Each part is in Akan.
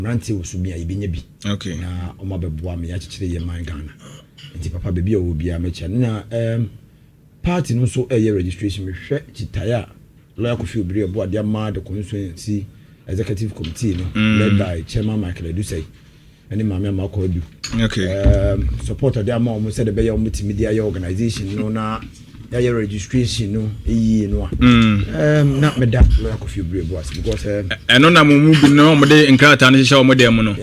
Ranti usubia ibinya bi. Okay. Na oma beboa me ya chichire ye man Ghana. Nti papa baby o bia mecha na party no so registration me hwe chitaya lawyer Kofi Obiri ebo ade ma the constituency executive committee no led by chairman Michael Edusei and mama Amako Edu. Okay. Support ade ma o said be ya multimedia organization no na ya registration no no na me da lawyer Kofi Obiri ebo because eno na mu bi no mo de nkrata na hihya mo de mu no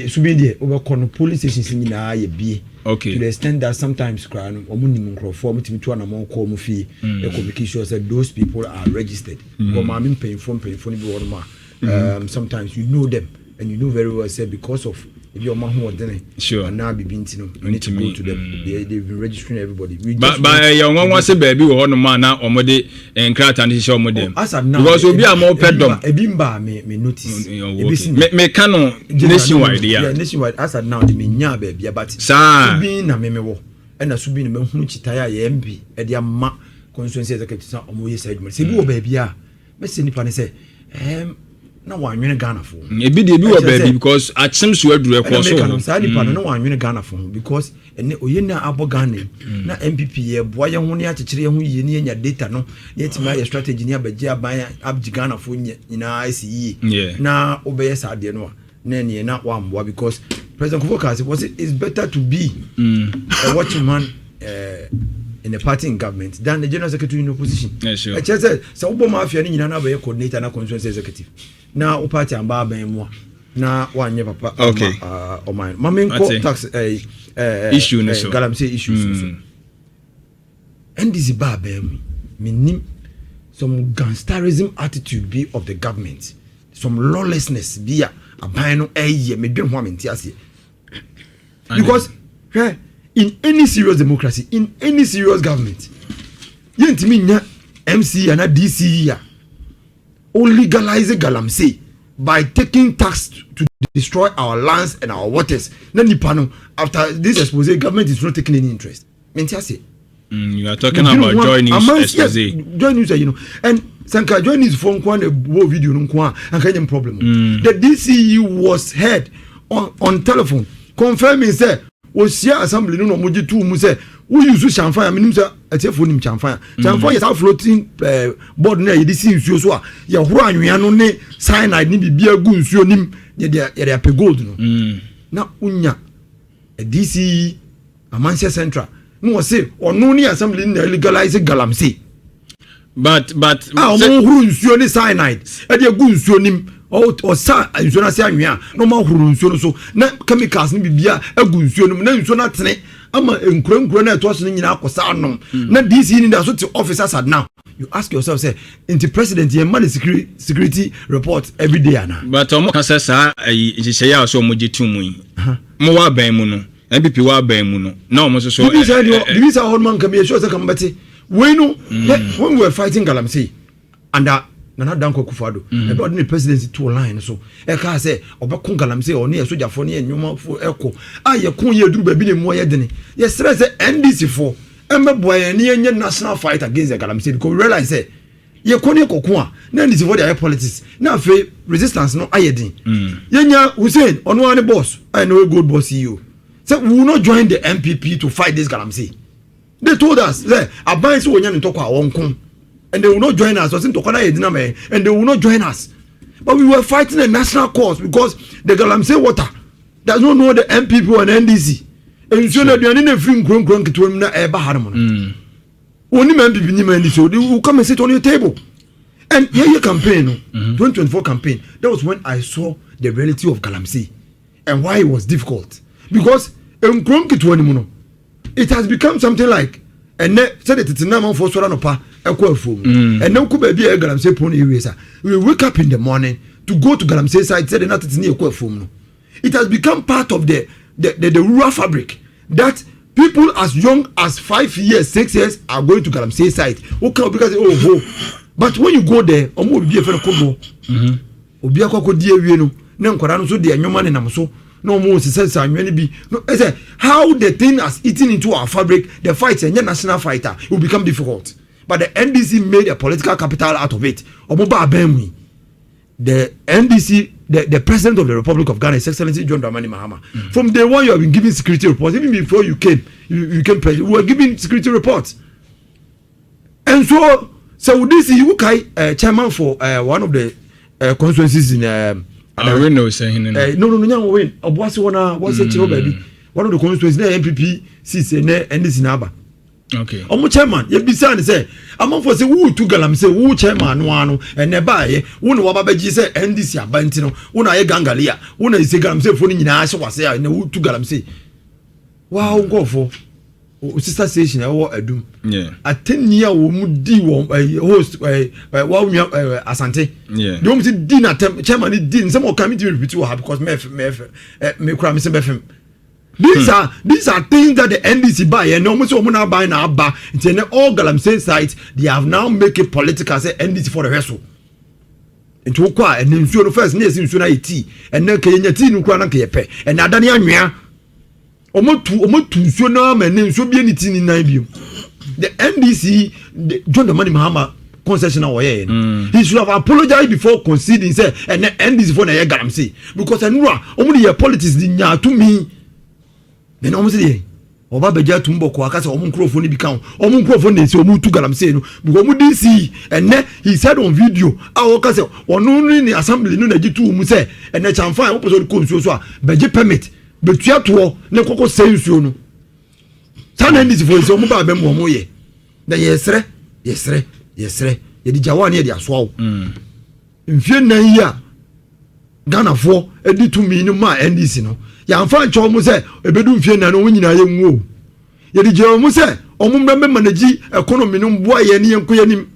subi de obekọ no police stations nyina ye bie. Okay. To the extent that sometimes crying omunim nkrofo mutimi to na mon call mu fee the communication said those people are registered because mama paying phone bi won ma sometimes you know them and you know very well say because of if your man who then sure and now be binti no you need to go to them they've been registering everybody but your one was a baby or no man now omode nkrata na hihya omode because obi am opedom ebimba me notice me canon nationwide yeah nationwide as at now the me nya baby but subi na me wo and na subi na me hunu chitaya ye mb e dia ma constituency executive sa omoye side man se bi wo baby a me se nipa ne se na wanwene Ghana for ebi de bi wo baby because achim so aduru ekwo so sa nipa na wanwene Ghana for because ene oye na abo Ghana na MPP ye boa ye ho ne akekere ye ho ye ne nya data no ye tima ye strategy ne abaji aban abji Ghana for nyina ICE na obeye sa de no na ne na wamboa because President Kofoka was it's better to be a watching man in a party in government than the general secretary in opposition. Yes, sure. So Obo Mafia ni nyina na be coordinator na constituency executive. Na o party amba ban mu na wanye papa o man. Mamen ko tax issue no so. Galamsey issues so. NDC ba ban minim some gangsterism attitude be of the government. Some lawlessness be aban no me dwen ho amenti ase. Because in any serious democracy, in any serious government, yentimi nya MC and DC ya o legalize Galamsey by taking tax to destroy our lands and our waters. Na nipa no after this expose, government is not taking any interest. Menti ase. You are talking about joy news expose. Joy news, you know, and Sanka joy news phone kwa na video no kwa and any problem. The DCE was heard on telephone confirming say Osia assembly no moji tu mu say we use chamfire minim say atefo nim chamfire is a floating board na yedisi nsuo so a ye horo anwea no ne cyanide ni bibia gu nsuo nim ye ape gold no na unya DC Amansia Central no say onu ni assembly na legalize Galamsey but mo horo nsuo ne cyanide e de gu nsuo nim o sa nsuo na se anwea no ma horo nsuo no so na chemicals ni bibia agu nsuo no na nsuo na tene ama enkura na eto so nyina akosa anom na DC ni da so te officers at now you ask yourself say into president ye man security report every day ana but omo ka say sa ihihye ya so omoji tumu yi mo wa ban mu no MPP wa ban mu no na omo so this old man can be sure say come beti we know when we were fighting Galamsey and Nana Danko Kufado about the presidency to line so e ka say obekun Galamsey o ne soja fo ne enwoma fo eko ye kun ye duru ba bi ne mo ye dene ye stress NDC for emeboye ne enye national fight against the Galamsey because we realize say ye kon ye kokun a na NDC for their politics na fe resistance no ayedin yenya Hussein ono ane boss I know a good boss CEO say we will not join the MPP to fight this Galamsey. They told us say aban so wonya ntoko a wonkon and they will not join us. And they will not join us. But we were fighting a national cause because the Galamsey water does not know the MPP or NDC. And so that they are in a free grown to na eba harmon. Only MPP ni NDC, they will come and sit on your table. And your campaign, 2024 campaign, that was when I saw the reality of Galamsey and why it was difficult. Because it has become something like and said it na for so no pa ekwafu and now ku ba bia Galamsey pon area we wake up in the morning to go to Galamsey side said not it na ekwafu no it has become part of the rural fabric that people as young as 5 years 6 years are going to Galamsey side okay because but when you go there omo bi e fe ko bo obi akoko di awie no na nkora no so de anwoma ne nam so no more says no I say how the thing has eaten into our fabric the fight and national fighter will become difficult but the NDC made a political capital out of it the NDC the president of the Republic of Ghana, His Excellency John Dramani Mahama. From day one, you have been giving security reports. Even before you came president, we were giving security reports. And so this is chairman for one of the constituencies in. No, saying no. Win. What's it, baby? One of the constituencies, MPP, seats and NDC Naba. Okay. Omo chairman, ye bisa ne say, amon for say who to Galamsey, who chairman no ano, and nearby, who no wabaji say NDC abantino, who na ye gangalia, who na say Galamsey for nyina so was say, and who to Galamsey. Wow, go for sister station, I war adum. Yeah. A 10-year mudi host, Asante. Yeah. The only dinner chairman did some more committee repeat to her because me cram him. These are things that the NDC buy and almost now buy now bar. It's all Galamsey sites. They have now make it political. Say NDC for the vessel. Into qua and then the first near since tea and then Kenya tea no kwana kepe and Adani Anwea. Omo tu so na men so be anything in Nibium. The NDC John Dramani Mahama concession away. He should have apologized before conceding say and then NDC for na Galamsey because anura only your politics nya to me. Then almost the Oba Beja Tumbo Kwakasa or microphone become or microphone so move to Galamsey because we didn't see and then he said on video our castle or no in the assembly no G2 Muse and the Chamfan opposite comes so Beja permit but you have to no coco say so no. Tan this voice or mobile bemo moye. The yes, ye di Jawani dia swallow. In few year Ghana for edi to me no ma NDC no. Ya mfa ncho mo se ebedu mfie na no nyina ye nwo ye di je mo se omo mbembe manage economy no mboa ye ne yenko nim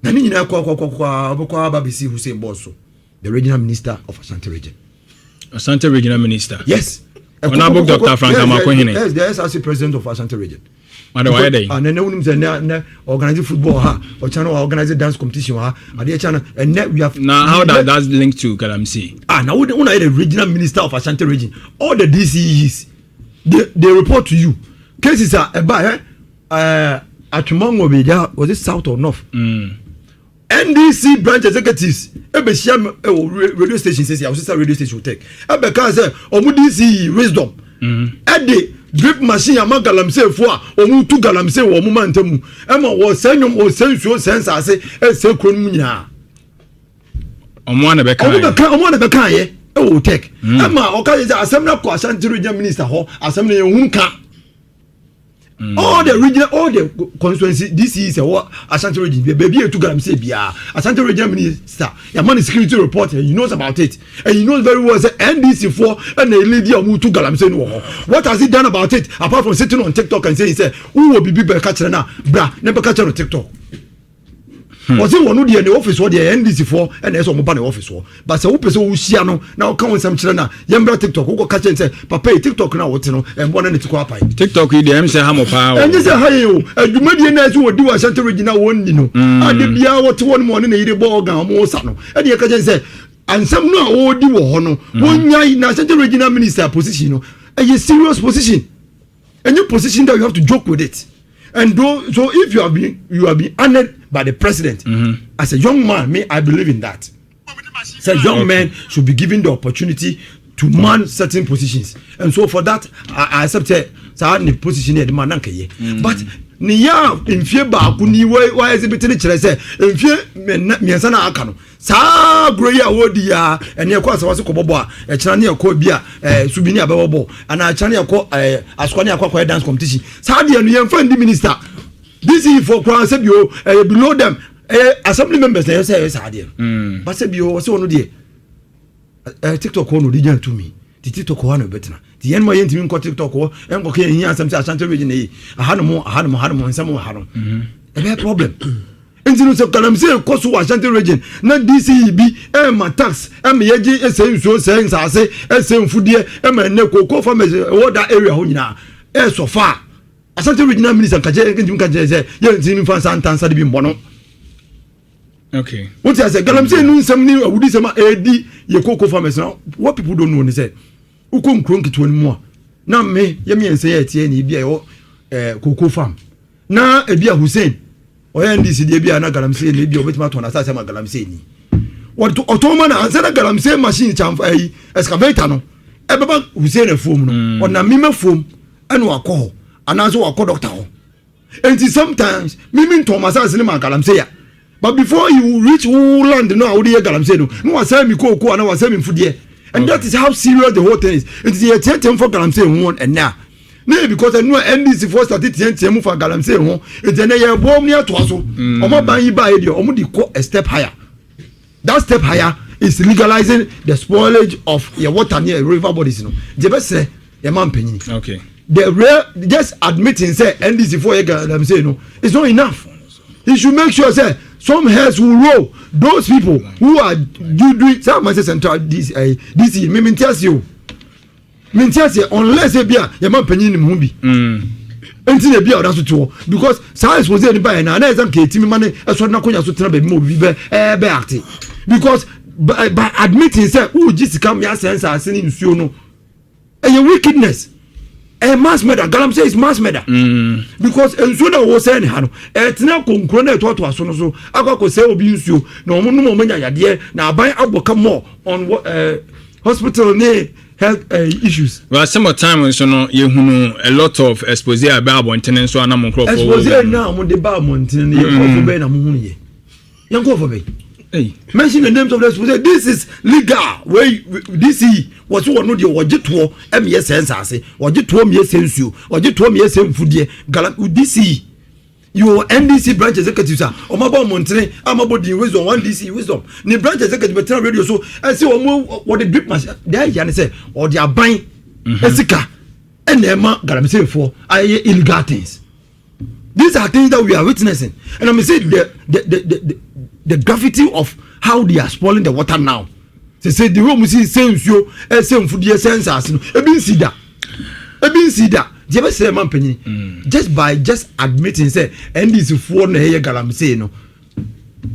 na ni nyina kwa babisi Hussein Bosso, the regional minister of Ashanti region. Ashanti regional minister, yes. Honorable Dr. Frank Amakohene, yes, the SRC president of Ashanti region. And then unim say organize football or channel organize dance competition and we have now how that's linked to Galamsey. Now we don't the regional minister of Ashanti region. All the DCEs they report to you. Cases are about at Mongo was it south or north? NDC branch executives radio station says our sister radio station will take. Because DCE wisdom. Eddie drip machine among Galamsey for or to Galamsey or Momentum. Emma was sending or send so sense I say, say, Krunia. On one of the kind, oh, take Emma, okay, assembly of Ashanti regional minister, assembly Unka. All the regional, all the constituency, this is a Ashanti region, baby to Galamsey, Ashanti regional minister, your money security reporter, he knows about it, and he knows very well the NDC for and a lady who to Galamsey. What has he done about it apart from sitting on TikTok and saying, who will be big catcher now, bra, never catcher on TikTok? Was it one who the office or the NDC for and there's one office for? But so who see now come with some children, young TikTok who go catch and say, Papa, TikTok now, what you know, and one to go TikTok, you them say Hamo power. And this is how you Medians who do a Shanty regional one, you know. And the be out one morning, a ball gown, more son. And you can say, and some no old do honor, 1 year in a Shanty regional minister position, a serious position. A new position that you have to joke with it. And so if you have been honored by the president as a young man, I believe in that. So young men should be given the opportunity to man certain positions, and so for that I accept the position the man but niya in fear ba kuni why is it between say in fear me sana aka no sa groya wodi ya ene kwa sa wase kobobo a e kira ne yakọ bia subini abebo ana kira ne yakọ askwani akwa dance competition sa de no yemfa ndi minister this is for crown say bio below them assembly members they say sa de but say bio say ono de TikTok no region to me the TikTok one better the yen my intimi ko TikTok ko en ko ke yin asem say Ashanti region e ahano mo nsam ahano e problem enti so Galamsey ko so Ashanti region na DC bi ma tax ma yeji ese so sense ase ese mfudie ma ne ko farmers that area ho nyina so far Ashanti regional minister kaje ntimi kaje say ye ntimi fa santansa de bi mbono. Okay. What I say, Galamsey no nsam ni awudi sama edi ye koko farmers now. What people don't know they say. Ukom kronki to anymore. Na me ye me ense ye tie ni bia e koko farm. Na e bia Hussein. O NDC de bia na Galamsey ni bia obetima to na sa ma Galamsey ni. what otoma na ansa na Galamsey machine chamfa excavator no ebeba Hussein afom no ona mima fom ene wakọ anaso wakọ doctor ho enti sometimes mimi Thomas asene ma Galamsey ya but before you reach land no awde Galamsey no wasa mi koko ana wasa mi mfudie and that is how serious the whole thing is. It is a tension for Galamsey won and now because I know NDC for started tension for Galamsey won it's a year bomb near to us omo ban yi ba e omo di go a step higher. That step higher is legalizing the spoilage of your water near river bodies. The best say your man penny. Okay. The real just admitting say NDC for Galamsey no, it's not enough. He should make sure say some heads will roll. Those people who are doing some central DC mintias you. Mintias unless they be your man penny in movie. Until they be out to because science was there by na na team money as what na konya so tena be movie be acting. Because by admitting say who just come here sense as in nsuo no a wickedness a mass murder Galamsey is mass murder because nsuo na wo say ha no tena konkro na to aso no so akwa say obi nsuo na omo no manya yade na aban aboka more on hospital ne health issues. Well, some time so no you a lot of expose about bonten so na mon crop expose na mo de ba bonten ye ko be na mo hu ye yan ko for be. Hey, mention the names of the expose. This is legal where DC was one no the ojeto ms sense ojeto me sensu ojeto me semfudie DC your NDC branch executives are omabo montene amabo di wisdom one DC wisdom ni branch executive betra radio so and say what the drip machine there yan say or their buying esika enema Galamsey for illegal things. These are things that we are witnessing, and I'm saying the gravity of how they are spoiling the water now. They say the room we see same show same food sense as ebin see that just by admitting say NDC for na here Galamsey no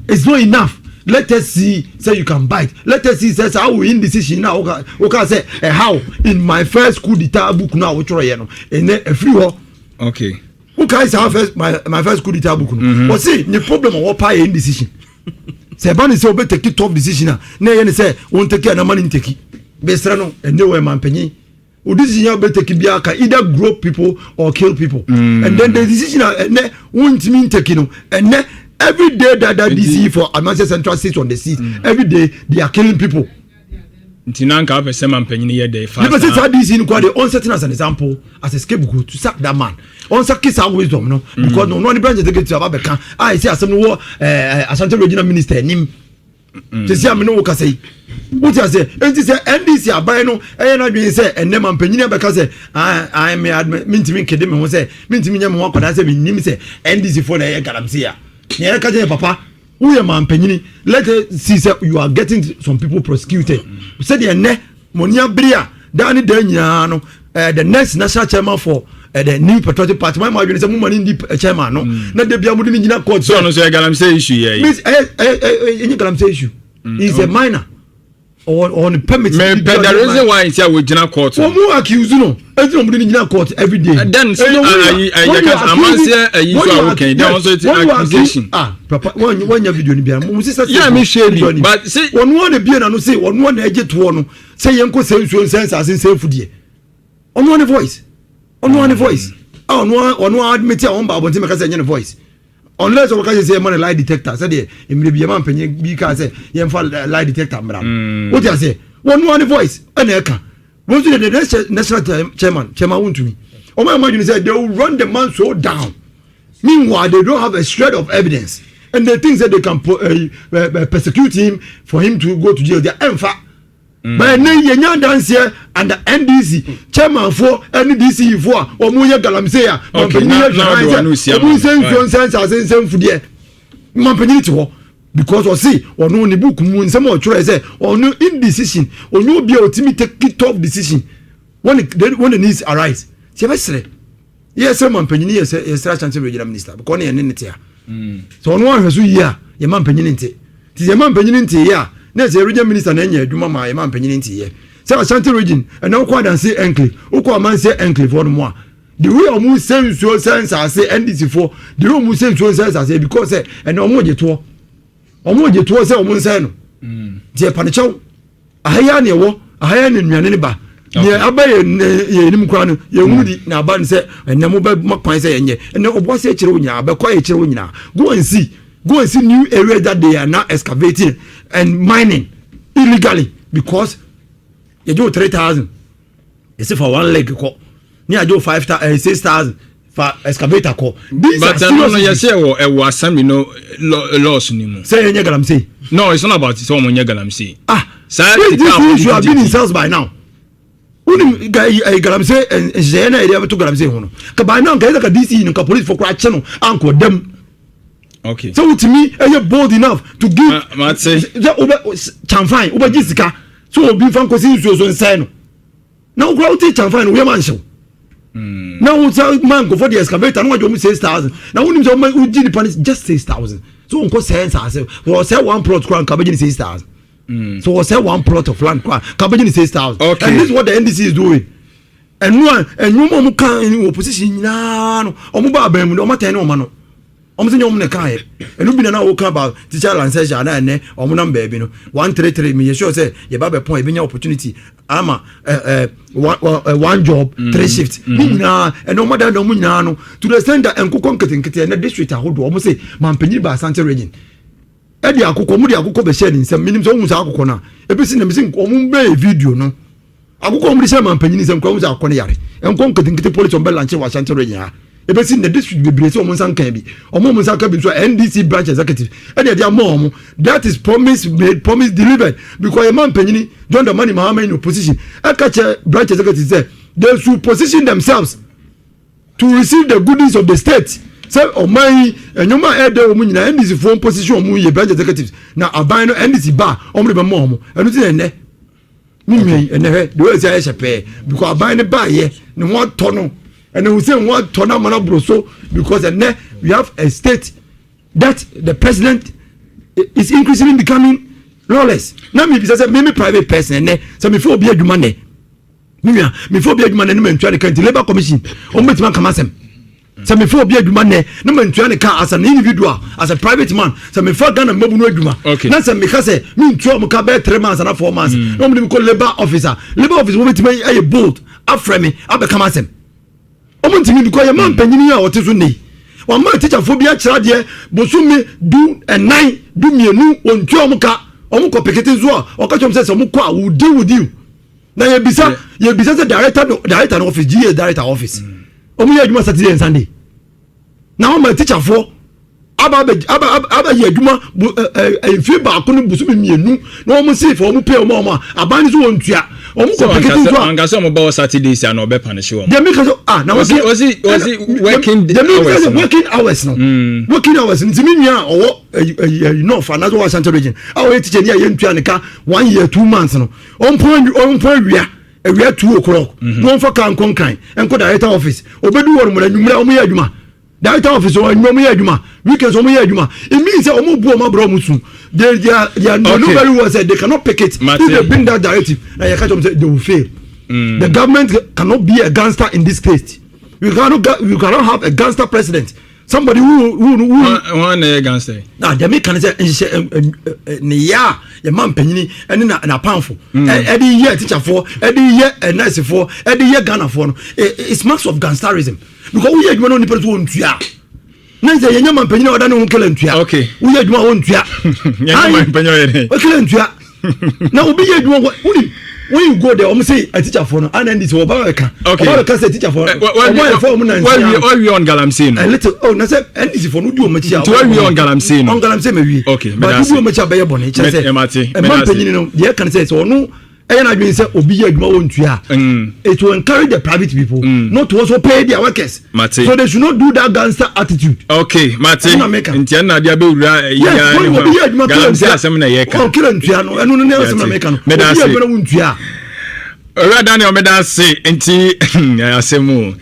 it's not enough. Let us see say you can bite. Let us see say how we indecision now okay say how in my first coup d'etat book now which no in a free war. Okay. Who can say my first coup d'etat book no but see the problem of what pay indecision. Say ban say obe take tough decision na yen say won take na man take be sra no ene we man panyin o decision obe take bia ka either grow people or kill people and then the decision ene won timi take no ene every day that DC for Manchester Central sits on the seat every day they are killing people. Ntinanka person man panyin here dey fast. Because it's DC in quite on setting as an example as a scapegoat to sack that man. On sack kiss our wisdom no because no one branch executive ababeka I say asem no Ashanti regional minister nim. They say am no wo ka say. What you say? Enti say NDC abai no na dwen say enne man panyin abeka say I me mintimi kede me ho say mintimi nya me ho akoda say me nim say NDC for na Galamsey ya. Ne ka say papa who your man penny let us see say you are getting some people prosecuted. Said the ne monia bria dani danya no the next national chairman for the new patriotic party my man say money ndi chairman no na de bia mudi ngina court so no say Galamsey issue here miss any Galamsey issue is a minor on permit me the reason why is here we gina court who accuse no enti mudi ngina court every day then I say you so okay that also it's accusation papa when your video ni bia mo say yeah me share but say one one bia na no say one one eje to no say yenko say nsuo sense as say fudie on one voice on one admit ya on ba bonti make say nya voice unless we can say man lie detector say dey emre bia man penye bi ka say yen fa lie detector mra what you say one voice and e kan won to the national chairman won to me o my imagine say they will run the man so down. Meanwhile, they don't have a shred of evidence, and they think that they can persecute him for him to go to jail. They are emphatic. But then you dance here and the NDC chairman for NDC for or Moya Galamsey. Because or see or no the book moon some more try say or no indecision or no be ultimate take tough decision when the needs arise. Yes, some man penny yes Ashanti regional minister because ne nete so no one hwesu yi a ye man penny nte ti ye man penny nte ya na say regional minister na nya adwuma ma ye man penny nte ye say Ashanti region and now kwa dan say enclave ukwa man say enclave for no the way omu say so sense as say NDC for the way omu say so sense as say because say and omu je to say omu say no die panichau ahaya ne wo ahaya ne nnuane ne ba ne abaye ye nim kwa no ye hudi na aba ne se enne mo ba makwan se yenye enne obo se kire wo nyina abekwa ye kire wo nyina go and see new area that they are now excavating and mining illegally because you do 3,000 you see for one leg ko ni ajo 5,000 6,000 for excavator ko but no you say e was some laws ni mo say yenye Galamsey no it's not about so mo yenye Galamsey this issue have been in sales by now unim Galamsey and jena area to Galamsey hono ka by now ka DC no ka police for kwa che no anko dem. Okay. So to me, you're bold enough to give. Chamfine, over Jessica. So be from Cosin so insane. Now, grow teach Chamfine, we are mansion. Now, man go for the excavator. No, you 6,000. Now, when you did the punish just 6,000. So, on cost sense, I say one plot crown, cabbage 6,000. So, I say one plot of land crown, cabbage 6,000. Okay. And this is what the NDC is doing. And no one can in opposition. No, Omuba Bem, no matter no man. Omo se nyom ne kai enu bi na wo kan about teacher lancession na ene omo number bi no 133 me sure say ye ba be point bi nya opportunity ama one job 3 shifts na eno mo da no mu nyina no to the center enkoko nketenkete na district ahodo omo se mampanyi ba Asante region e di akoko mu di akoko be share nsem minim so hu sa akoko na e bi si na misi omo be video no akoko mu di share mampanyi nsem kwa hu sa akoko ne yare enkoko nketenkete police on be launch wa Asante region ha ebesi in the district be blessed omo san kan bi omo mo san kan bi so NDC branch executive e dey dia mo that is promise made promise delivered because a man penyini John the money Mahama in opposition e ka che branch executive say they should position themselves to receive the goodies of the state say oman enyoma e dey omo nyina NDC for position omo ye branch executives na aban no NDC ba omo be mo omo enu ti ene mi ene he the way say shepe because aban ne ba ye ne ho to no. And we say what Tona Mana Broso because we have a state that the president is increasingly becoming lawless. Now me say me private person so me for be adwuma ne. Me for be adwuma ne me ntwa the Labour Commission. O metima kama sem. So me for be adwuma ne no me ntwa ne ka as an individual as a private man. So me for Ghana mabu no adwuma. Na say me ka say me ntwa mo ka be 3 months and 4 months. No me call Labour officer. Labour officer wo metima e bold afreme abekama sem. Omo ntimi because your man panyini a wote so nei wa man teacher fo bia kira de bosumi du enan du mienu ontu omo ka omo ko pekete zo a o ka chom se omo ko a wudi na ye bisa se director office GA director office omo ye adwuma Saturday and Sunday na o man teacher fo aba ye adwuma enfi ba ko no bosumi mienu na omo se fo omo pay omo aban ni so wontua omo ko pekete zo anga so mo ba Saturday si na obe punish wo dem because na was he working hours no working hours ntimi nua owo no for another Asante region awo teacher ni ye ntua ne ka 1 year 2 months no on point wia 2 o'clock no for kan konkan enko director office obedu wor mo na nwumra omo ye adwuma director office o nwum ye adwuma weekends omo ye adwuma it means say omo bu omo bro musu they no very well said they cannot pick it if they bring that directive na you catch them say they will fail. The government cannot be a gangster in this state. You cannot have a gangster president. Somebody who one gangster. Now the me can say Nhyira your man penyini and na powerful. Every year teacher for, every year a nurse for, every year Ghana for. It's marks of gangsterism because we are only person who ntua. Na say your man penyini oda no nkele ntua. Okay. We are adwuma won ntua. Your man penyini. Okele ntua. Now obi ye adwuma when you go there, I'm say a teacher for no, and then this Obama. Okay. Obama say teacher for. Why we on Galamsey? A little. Oh, na say NDC for no do much. Why we on Galamsey? On Galamsey maybe. Okay. But do much about bonnet. Say. Man, penny no. The can say so no. And I mean say obi adwuma won tua. It will encourage the private people not to also pay their workers. So they should not do that gangster attitude. Okay, Mate. Ntia na dia be wura ya ni. Galamsey asem na ye ka. Oh, kila ntua no. Enu no asem na me ka no. Obi adwuma won tua. Ora Daniel me da say enti asemu